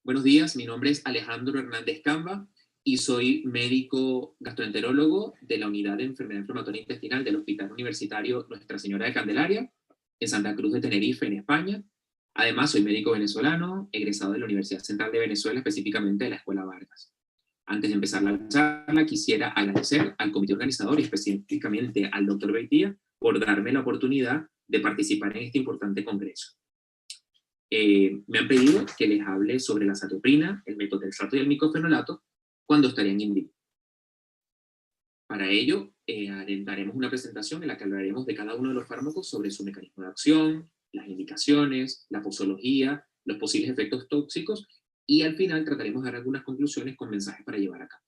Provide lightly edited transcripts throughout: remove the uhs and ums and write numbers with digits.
Buenos días, mi nombre es Alejandro Hernández Camba y soy médico gastroenterólogo de la Unidad de Enfermedad Inflamatoria Intestinal del Hospital Universitario Nuestra Señora de Candelaria, en Santa Cruz de Tenerife, en España. Además, soy médico venezolano, egresado de la Universidad Central de Venezuela, específicamente de la Escuela Vargas. Antes de empezar la charla, quisiera agradecer al comité organizador y específicamente al Dr. Beitia por darme la oportunidad de participar en este importante congreso. Me han pedido que les hable sobre la azatioprina, el metotrexato y el micofenolato cuando estarían in vivo. Para ello, daremos una presentación en la que hablaremos de cada uno de los fármacos sobre su mecanismo de acción, las indicaciones, la posología, los posibles efectos tóxicos, y al final trataremos de dar algunas conclusiones con mensajes para llevar a cabo.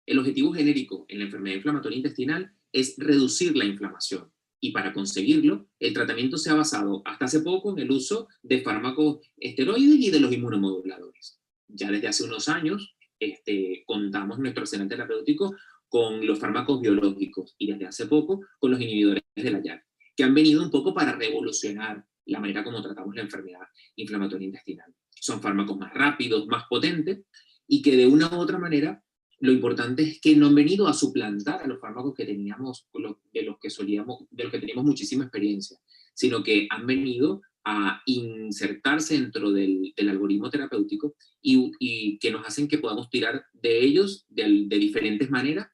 El objetivo genérico en la enfermedad inflamatoria intestinal es reducir la inflamación, y para conseguirlo, el tratamiento se ha basado hasta hace poco en el uso de fármacos esteroides y de los inmunomoduladores. Ya desde hace unos años contamos en nuestro arsenal terapéutico con los fármacos biológicos y desde hace poco con los inhibidores de la YAG, que han venido un poco para revolucionar la manera como tratamos la enfermedad inflamatoria intestinal. Son fármacos más rápidos, más potentes y que de una u otra manera lo importante es que no han venido a suplantar a los fármacos que teníamos, de los que teníamos muchísima experiencia, sino que han venido a insertarse dentro del algoritmo terapéutico y que nos hacen que podamos tirar de ellos de diferentes maneras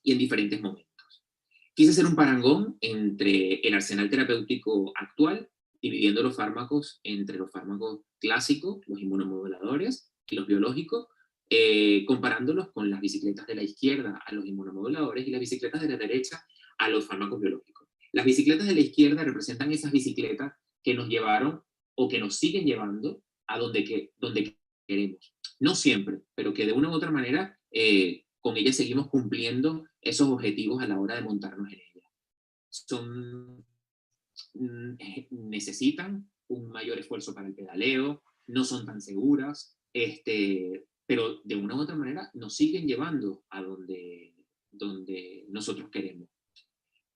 y en diferentes momentos. Quise hacer un parangón entre el arsenal terapéutico actual, dividiendo los fármacos entre los fármacos clásicos, los inmunomoduladores y los biológicos, comparándolos con las bicicletas de la izquierda a los inmunomoduladores y las bicicletas de la derecha a los fármacos biológicos. Las bicicletas de la izquierda representan esas bicicletas que nos llevaron o que nos siguen llevando a donde queremos. No siempre, pero que de una u otra manera con ellas seguimos cumpliendo esos objetivos a la hora de montarnos en ellas. Necesitan un mayor esfuerzo para el pedaleo, no son tan seguras, pero de una u otra manera nos siguen llevando a donde nosotros queremos.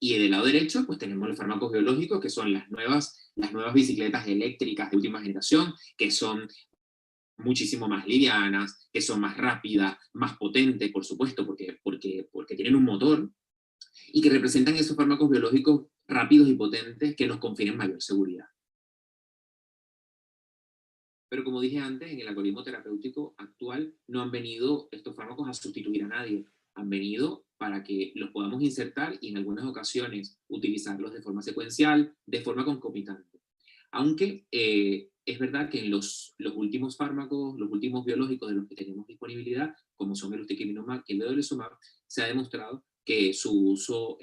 Y del lado derecho, pues tenemos los fármacos biológicos, que son las nuevas bicicletas eléctricas de última generación, que son muchísimo más livianas, que son más rápidas, más potentes, por supuesto, porque tienen un motor, y que representan esos fármacos biológicos rápidos y potentes que nos confieren mayor seguridad. Pero como dije antes, en el algoritmo terapéutico actual no han venido estos fármacos a sustituir a nadie, han venido para que los podamos insertar y en algunas ocasiones utilizarlos de forma secuencial, de forma concomitante. Aunque es verdad que en los últimos fármacos, los últimos biológicos de los que tenemos disponibilidad, como son el ustekinumab y el vedolizumab, se ha demostrado que su uso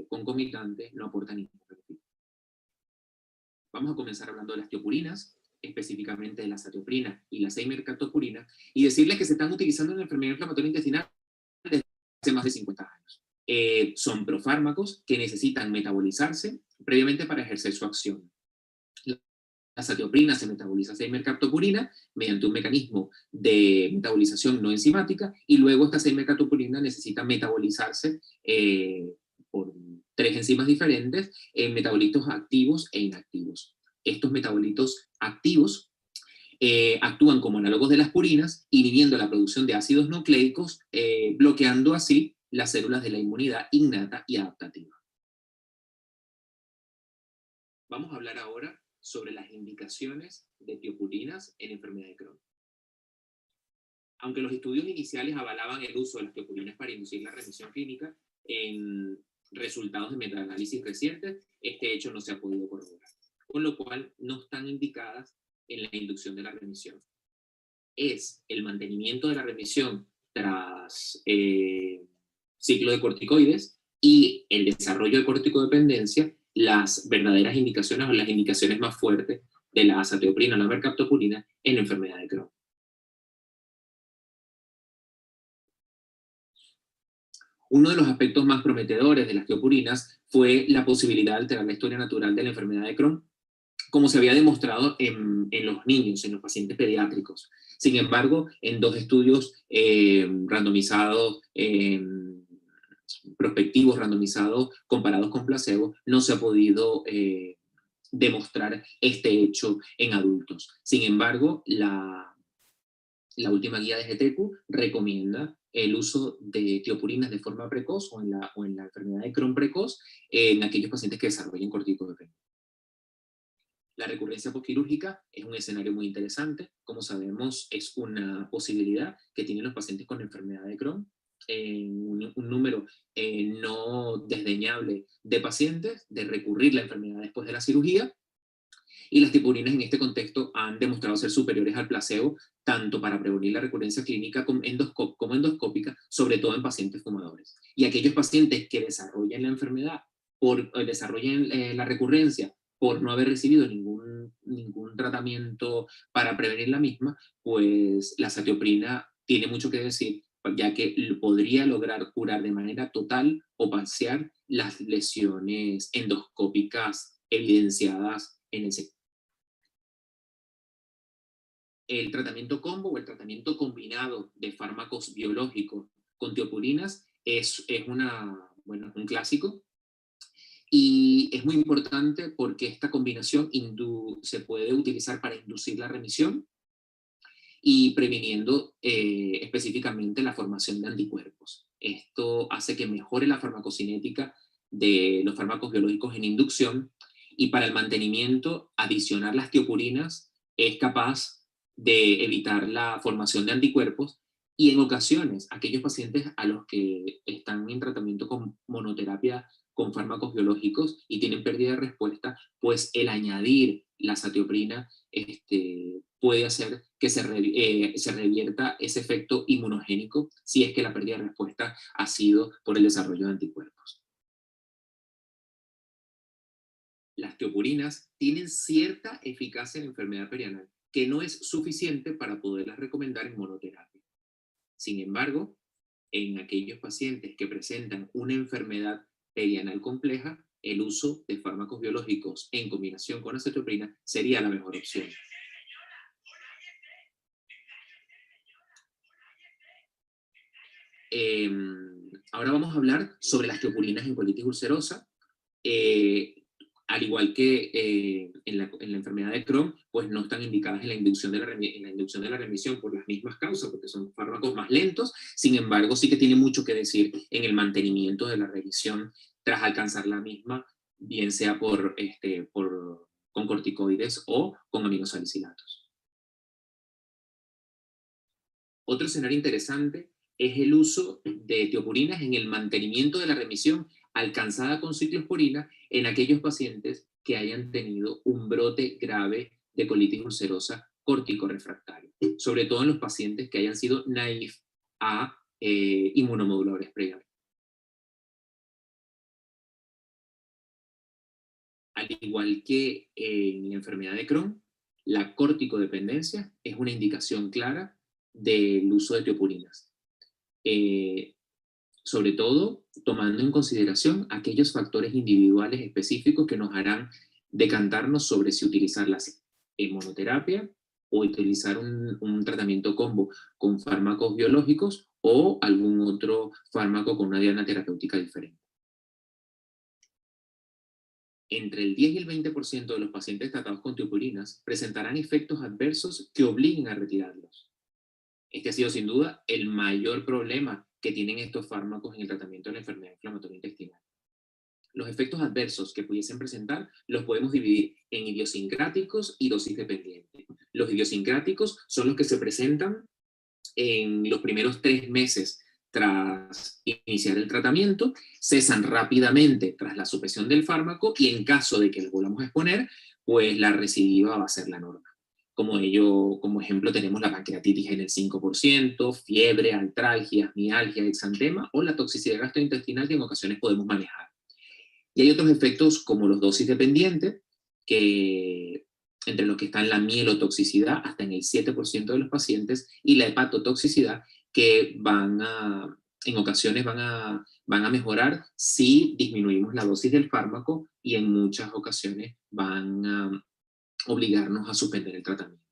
concomitante no aporta ningún beneficio. Vamos a comenzar hablando de las tiopurinas, específicamente de la azatioprina y la 6-mercaptopurina, y decirles que se están utilizando en la enfermedad inflamatoria intestinal desde hace más de 50 años. Son profármacos que necesitan metabolizarse previamente para ejercer su acción. La azatioprina se metaboliza a 6-mercaptopurina mediante un mecanismo de metabolización no enzimática, y luego esta 6-mercaptopurina necesita metabolizarse por 3 enzimas diferentes en metabolitos activos e inactivos. Estos metabolitos activos actúan como análogos de las purinas, inhibiendo la producción de ácidos nucleicos, bloqueando así las células de la inmunidad innata y adaptativa. Vamos a hablar ahora sobre las indicaciones de tiopurinas en enfermedad de Crohn. Aunque los estudios iniciales avalaban el uso de las tiopurinas para inducir la remisión clínica, en resultados de metaanálisis recientes, este hecho no se ha podido corroborar, con lo cual no están indicadas en la inducción de la remisión. Es el mantenimiento de la remisión tras ciclo de corticoides y el desarrollo de corticodependencia las verdaderas indicaciones o las indicaciones más fuertes de la azatioprina o la mercaptopurina en la enfermedad de Crohn. Uno de los aspectos más prometedores de las tiopurinas fue la posibilidad de alterar la historia natural de la enfermedad de Crohn, como se había demostrado en los niños, en los pacientes pediátricos. Sin embargo, en 2 estudios randomizados, prospectivos randomizados, comparados con placebo, no se ha podido demostrar este hecho en adultos. Sin embargo, la última guía de GTQ recomienda el uso de tiopurinas de forma precoz o en la enfermedad de Crohn precoz en aquellos pacientes que desarrollen corticodependencia. La recurrencia postquirúrgica es un escenario muy interesante. Como sabemos, es una posibilidad que tienen los pacientes con enfermedad de Crohn. Un número no desdeñable de pacientes de recurrir la enfermedad después de la cirugía, y las tiopurinas en este contexto han demostrado ser superiores al placebo, tanto para prevenir la recurrencia clínica como endoscópica, sobre todo en pacientes fumadores. Y aquellos pacientes que desarrollan la enfermedad, desarrollan la recurrencia por no haber recibido ningún tratamiento para prevenir la misma, pues la satioprina tiene mucho que decir, ya que podría lograr curar de manera total o parcial las lesiones endoscópicas evidenciadas en el sector. El tratamiento combo o el tratamiento combinado de fármacos biológicos con tiopurinas es un clásico, y es muy importante porque esta combinación se puede utilizar para inducir la remisión y previniendo específicamente la formación de anticuerpos. Esto hace que mejore la farmacocinética de los fármacos biológicos en inducción, y para el mantenimiento, adicionar las tiopurinas es capaz de evitar la formación de anticuerpos, y en ocasiones aquellos pacientes a los que están en tratamiento con monoterapia con fármacos biológicos y tienen pérdida de respuesta, pues el añadir la satioprina puede hacer que se revierta ese efecto inmunogénico si es que la pérdida de respuesta ha sido por el desarrollo de anticuerpos. Las tiopurinas tienen cierta eficacia en la enfermedad perianal, que no es suficiente para poderlas recomendar en monoterapia. Sin embargo, en aquellos pacientes que presentan una enfermedad perianal compleja, el uso de fármacos biológicos en combinación con acetoprina sería la mejor opción. Ahora vamos a hablar sobre las tiopurinas en colitis ulcerosa. Al igual que en la enfermedad de Crohn, pues no están indicadas en la inducción de la remisión por las mismas causas, porque son fármacos más lentos. Sin embargo, sí que tiene mucho que decir en el mantenimiento de la remisión tras alcanzar la misma, bien sea con corticoides o con aminosalicilatos. Otro escenario interesante es el uso de tiopurinas en el mantenimiento de la remisión alcanzada con ciclosporina en aquellos pacientes que hayan tenido un brote grave de colitis ulcerosa corticorefractaria, sobre todo en los pacientes que hayan sido naïf a inmunomoduladores previamente. Al igual que en la enfermedad de Crohn, la corticodependencia es una indicación clara del uso de tiopurinas. Sobre todo tomando en consideración aquellos factores individuales específicos que nos harán decantarnos sobre si utilizarlas en monoterapia o utilizar un tratamiento combo con fármacos biológicos o algún otro fármaco con una diana terapéutica diferente. Entre el 10 y el 20% de los pacientes tratados con tiopurinas presentarán efectos adversos que obliguen a retirarlos. Este ha sido sin duda el mayor problema que tienen estos fármacos en el tratamiento de la enfermedad inflamatoria intestinal. Los efectos adversos que pudiesen presentar los podemos dividir en idiosincráticos y dosis dependientes. Los idiosincráticos son los que se presentan en los primeros 3 meses tras iniciar el tratamiento, cesan rápidamente tras la supresión del fármaco, y en caso de que lo volvamos a exponer, pues la recidiva va a ser la norma. Como ejemplo, tenemos la pancreatitis en el 5%, fiebre, artralgia, mialgia, exantema o la toxicidad gastrointestinal que en ocasiones podemos manejar. Y hay otros efectos como los dosis dependientes, que entre los que están la mielotoxicidad hasta en el 7% de los pacientes y la hepatotoxicidad, que en ocasiones van a mejorar si disminuimos la dosis del fármaco, y en muchas ocasiones van a obligarnos a suspender el tratamiento.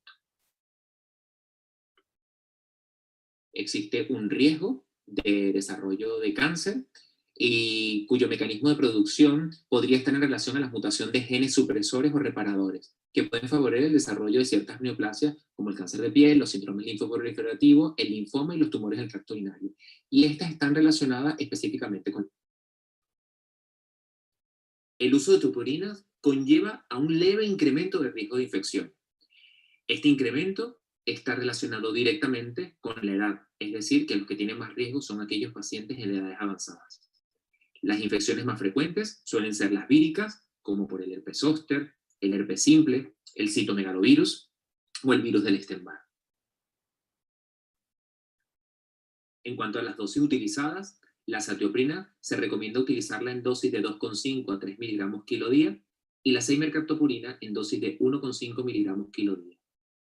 Existe un riesgo de desarrollo de cáncer y cuyo mecanismo de producción podría estar en relación a la mutación de genes supresores o reparadores, que pueden favorecer el desarrollo de ciertas neoplasias, como el cáncer de piel, los síndromes linfoproliferativos, el linfoma y los tumores del tracto urinario. Y estas están relacionadas específicamente con el uso de tupurinas conlleva a un leve incremento de riesgo de infección. Este incremento está relacionado directamente con la edad, es decir, que los que tienen más riesgo son aquellos pacientes en edades avanzadas. Las infecciones más frecuentes suelen ser las víricas, como por el herpes zóster, el herpes simple, el citomegalovirus o el virus del Epstein-Barr. En cuanto a las dosis utilizadas, la azatioprina se recomienda utilizarla en dosis de 2,5 a 3 miligramos kilo día y la seimercaptopurina en dosis de 1,5 miligramos kilo día.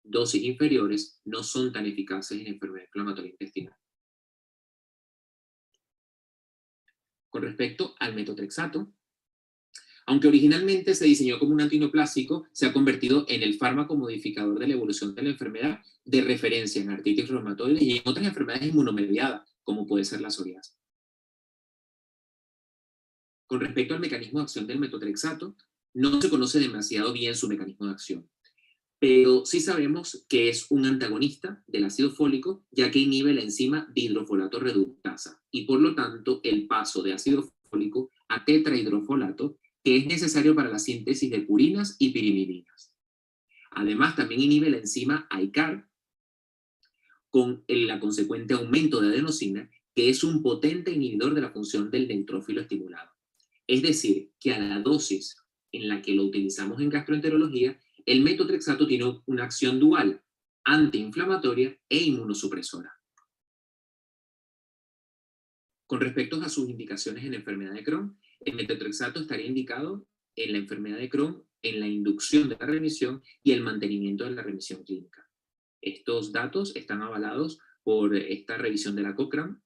Dosis inferiores no son tan eficaces en enfermedad inflamatoria intestinal. Con respecto al metotrexato, aunque originalmente se diseñó como un antineoplásico, se ha convertido en el fármaco modificador de la evolución de la enfermedad de referencia en artritis reumatoide y en otras enfermedades inmunomediadas, como puede ser la psoriasis. Con respecto al mecanismo de acción del metotrexato, no se conoce demasiado bien su mecanismo de acción, pero sí sabemos que es un antagonista del ácido fólico, ya que inhibe la enzima dihidrofolato reductasa, y por lo tanto el paso de ácido fólico a tetrahidrofolato, que es necesario para la síntesis de purinas y pirimidines. Además, también inhibe la enzima ICAR, con el consecuente aumento de adenosina, que es un potente inhibidor de la función del neutrófilo estimulado. Es decir, que a la dosis en la que lo utilizamos en gastroenterología, el metotrexato tiene una acción dual, antiinflamatoria e inmunosupresora. Con respecto a sus indicaciones en enfermedad de Crohn, el metotrexato estaría indicado en la enfermedad de Crohn, en la inducción de la remisión y el mantenimiento de la remisión clínica. Estos datos están avalados por esta revisión de la Cochrane,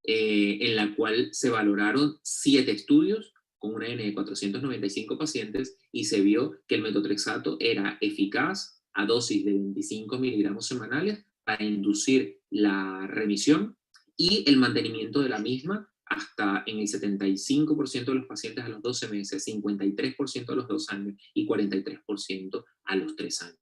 en la cual se valoraron 7 estudios con una N de 495 pacientes y se vio que el metotrexato era eficaz a dosis de 25 miligramos semanales para inducir la remisión y el mantenimiento de la misma hasta en el 75% de los pacientes a los 12 meses, 53% a los 2 años y 43% a los 3 años.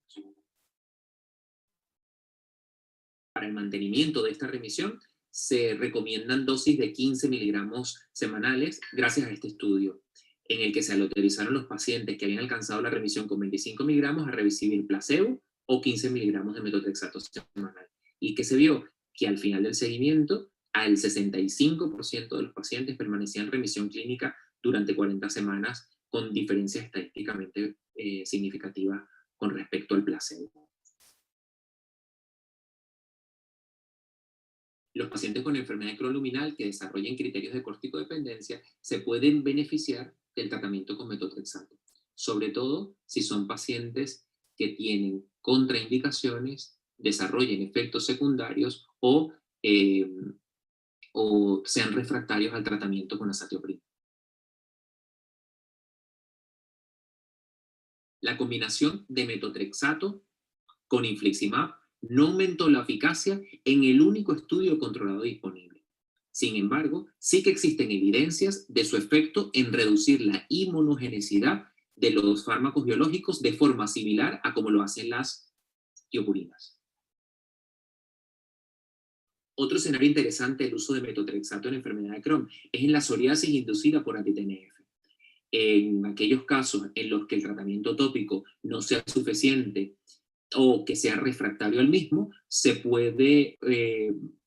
Para el mantenimiento de esta remisión, se recomiendan dosis de 15 miligramos semanales gracias a este estudio, en el que se autorizaron los pacientes que habían alcanzado la remisión con 25 miligramos a recibir placebo o 15 miligramos de metotrexato semanal. Y que se vio que al final del seguimiento, al 65% de los pacientes permanecían en remisión clínica durante 40 semanas, con diferencias estadísticamente significativas con respecto al placebo. Los pacientes con enfermedad de Crohn luminal que desarrollen criterios de corticodependencia se pueden beneficiar del tratamiento con metotrexato, sobre todo si son pacientes que tienen contraindicaciones, desarrollen efectos secundarios o sean refractarios al tratamiento con azatioprina. La combinación de metotrexato con infliximab no aumentó la eficacia en el único estudio controlado disponible. Sin embargo, sí que existen evidencias de su efecto en reducir la inmunogenicidad de los fármacos biológicos de forma similar a como lo hacen las tiopurinas. Otro escenario interesante del uso de metotrexato en enfermedad de Crohn es en la psoriasis inducida por anti-TNF. En aquellos casos en los que el tratamiento tópico no sea suficiente o que sea refractario al mismo, se puede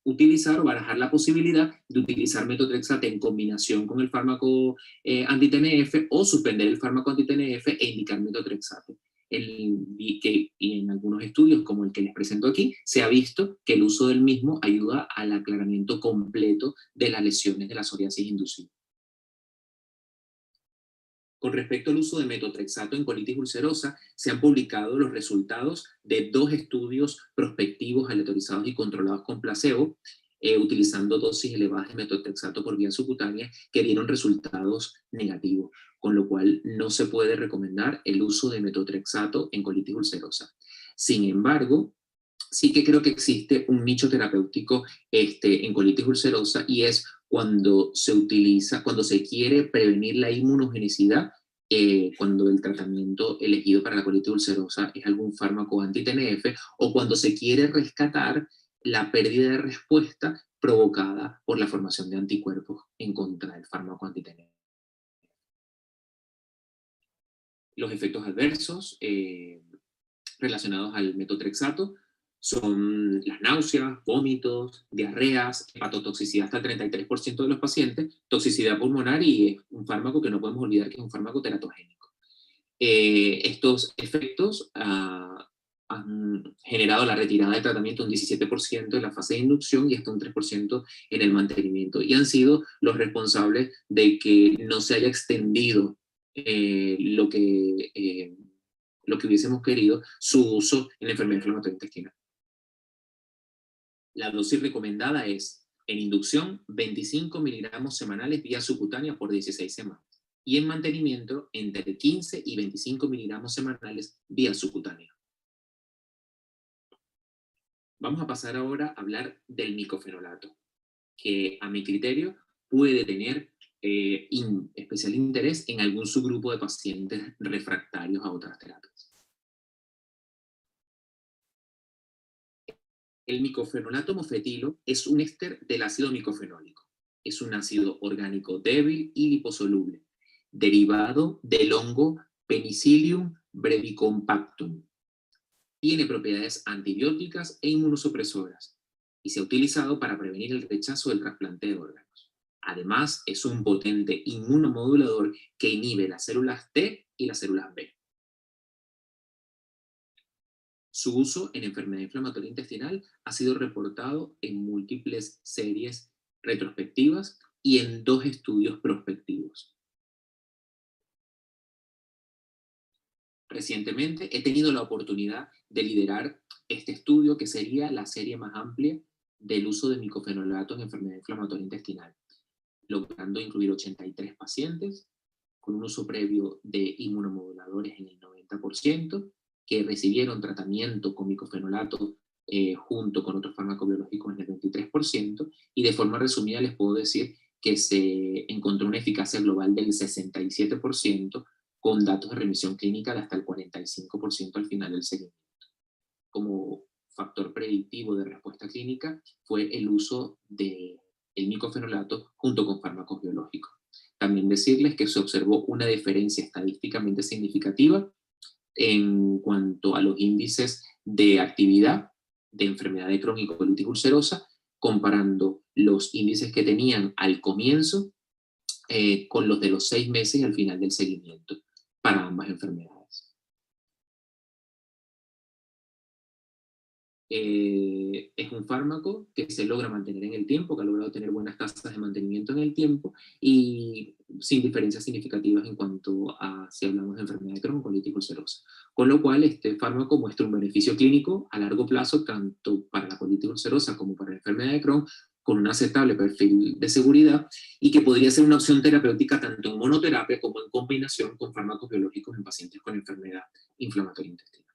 utilizar o barajar la posibilidad de utilizar metotrexato en combinación con el fármaco anti-TNF o suspender el fármaco anti-TNF e indicar metotrexato. Y en algunos estudios, como el que les presento aquí, se ha visto que el uso del mismo ayuda al aclaramiento completo de las lesiones de la psoriasis inducida. Con respecto al uso de metotrexato en colitis ulcerosa, se han publicado los resultados de 2 estudios prospectivos aleatorizados y controlados con placebo, utilizando dosis elevadas de metotrexato por vía subcutánea, que dieron resultados negativos, con lo cual no se puede recomendar el uso de metotrexato en colitis ulcerosa. Sin embargo, sí que creo que existe un nicho terapéutico en colitis ulcerosa, y es cuando se quiere prevenir la inmunogenicidad, cuando el tratamiento elegido para la colitis ulcerosa es algún fármaco anti-TNF, o cuando se quiere rescatar la pérdida de respuesta provocada por la formación de anticuerpos en contra del fármaco anti-TNF. Los efectos adversos relacionados al metotrexato son las náuseas, vómitos, diarreas, hepatotoxicidad hasta el 33% de los pacientes, toxicidad pulmonar, y es un fármaco que no podemos olvidar que es un fármaco teratogénico. Estos efectos han generado la retirada del tratamiento un 17% en la fase de inducción y hasta un 3% en el mantenimiento, y han sido los responsables de que no se haya extendido lo que hubiésemos querido, su uso en la enfermedad inflamatoria intestinal. La dosis recomendada es, en inducción, 25 miligramos semanales vía subcutánea por 16 semanas, y en mantenimiento, entre 15 y 25 miligramos semanales vía subcutánea. Vamos a pasar ahora a hablar del micofenolato, que a mi criterio puede tener especial interés en algún subgrupo de pacientes refractarios a otras terapias. El micofenolato mofetilo es un éster del ácido micofenólico. Es un ácido orgánico débil y liposoluble, derivado del hongo Penicillium brevicompactum. Tiene propiedades antibióticas e inmunosupresoras y se ha utilizado para prevenir el rechazo del trasplante de órganos. Además, es un potente inmunomodulador que inhibe las células T y las células B. Su uso en enfermedad inflamatoria intestinal ha sido reportado en múltiples series retrospectivas y en 2 estudios prospectivos. Recientemente he tenido la oportunidad de liderar este estudio, que sería la serie más amplia del uso de micofenolato en enfermedad inflamatoria intestinal, logrando incluir 83 pacientes con un uso previo de inmunomoduladores en el 90%, que recibieron tratamiento con micofenolato junto con otros fármacos biológicos en el 23%, y de forma resumida les puedo decir que se encontró una eficacia global del 67%, con datos de remisión clínica de hasta el 45% al final del seguimiento. Como factor predictivo de respuesta clínica fue el uso del micofenolato junto con fármacos biológicos. También decirles que se observó una diferencia estadísticamente significativa en cuanto a los índices de actividad de enfermedad de Crohn y colitis ulcerosa, comparando los índices que tenían al comienzo con los de los 6 meses y al final del seguimiento para ambas enfermedades. Es un fármaco que se logra mantener en el tiempo, que ha logrado tener buenas tasas de mantenimiento en el tiempo y sin diferencias significativas en cuanto a si hablamos de enfermedad de Crohn o colitis ulcerosa. Con lo cual, este fármaco muestra un beneficio clínico a largo plazo, tanto para la colitis ulcerosa como para la enfermedad de Crohn, con un aceptable perfil de seguridad, y que podría ser una opción terapéutica tanto en monoterapia como en combinación con fármacos biológicos en pacientes con enfermedad inflamatoria intestinal.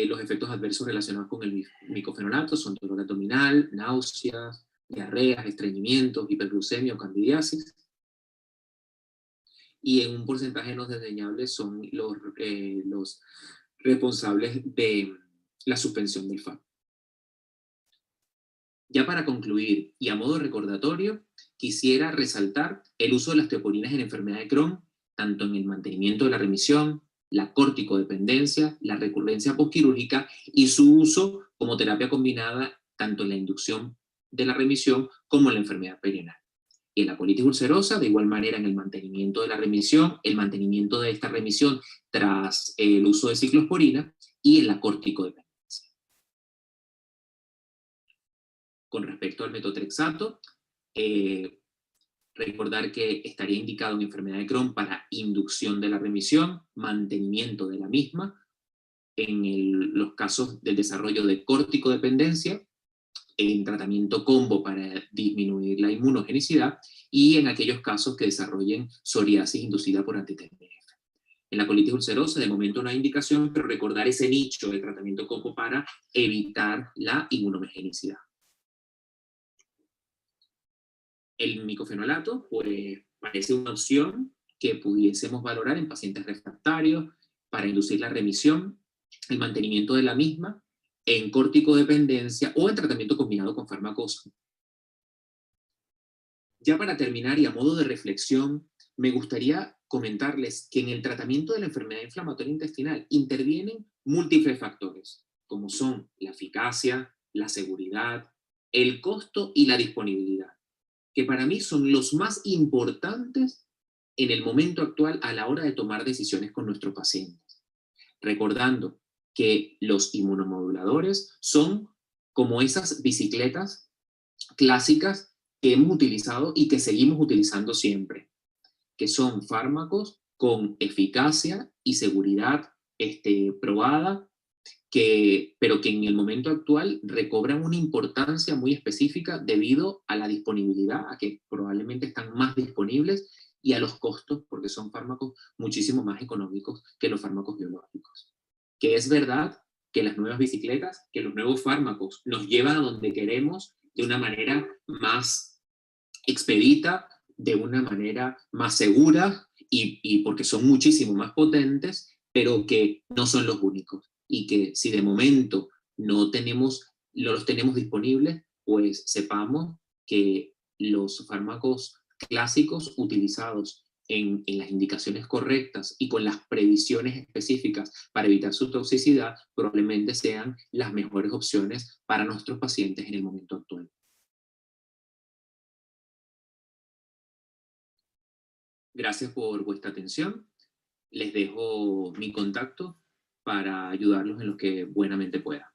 Los efectos adversos relacionados con el micofenolato son dolor abdominal, náuseas, diarreas, estreñimientos, hiperglucemia o candidiasis. Y en un porcentaje no desdeñable son los responsables de la suspensión del fármaco. Ya para concluir, y a modo recordatorio, quisiera resaltar el uso de las teoporinas en enfermedad de Crohn, tanto en el mantenimiento de la remisión, la corticodependencia, la recurrencia postquirúrgica y su uso como terapia combinada tanto en la inducción de la remisión como en la enfermedad perianal. Y en la colitis ulcerosa, de igual manera, en el mantenimiento de la remisión, el mantenimiento de esta remisión tras el uso de ciclosporina y en la corticodependencia. Con respecto al metotrexato, recordar que estaría indicado en enfermedad de Crohn para inducción de la remisión, mantenimiento de la misma, en los casos del desarrollo de corticodependencia, en tratamiento combo para disminuir la inmunogenicidad, y en aquellos casos que desarrollen psoriasis inducida por anti-TNF. En la colitis ulcerosa, de momento no hay indicación, pero recordar ese nicho de tratamiento combo para evitar la inmunogenicidad. El micofenolato, pues, parece una opción que pudiésemos valorar en pacientes refractarios para inducir la remisión, el mantenimiento de la misma, en corticodependencia o en tratamiento combinado con fármacos. Ya para terminar y a modo de reflexión, me gustaría comentarles que en el tratamiento de la enfermedad inflamatoria intestinal intervienen múltiples factores, como son la eficacia, la seguridad, el costo y la disponibilidad, que para mí son los más importantes en el momento actual a la hora de tomar decisiones con nuestros pacientes. Recordando que los inmunomoduladores son como esas bicicletas clásicas que hemos utilizado y que seguimos utilizando siempre, que son fármacos con eficacia y seguridad probada, pero que en el momento actual recobran una importancia muy específica debido a la disponibilidad, a que probablemente están más disponibles, y a los costos, porque son fármacos muchísimo más económicos que los fármacos biológicos. Que es verdad que las nuevas bicicletas, que los nuevos fármacos nos llevan a donde queremos de una manera más expedita, de una manera más segura, y porque son muchísimo más potentes, pero que no son los únicos. Y que si de momento no los tenemos disponibles, pues sepamos que los fármacos clásicos utilizados en las indicaciones correctas y con las previsiones específicas para evitar su toxicidad, probablemente sean las mejores opciones para nuestros pacientes en el momento actual. Gracias por vuestra atención. Les dejo mi contacto para ayudarlos en lo que buenamente pueda.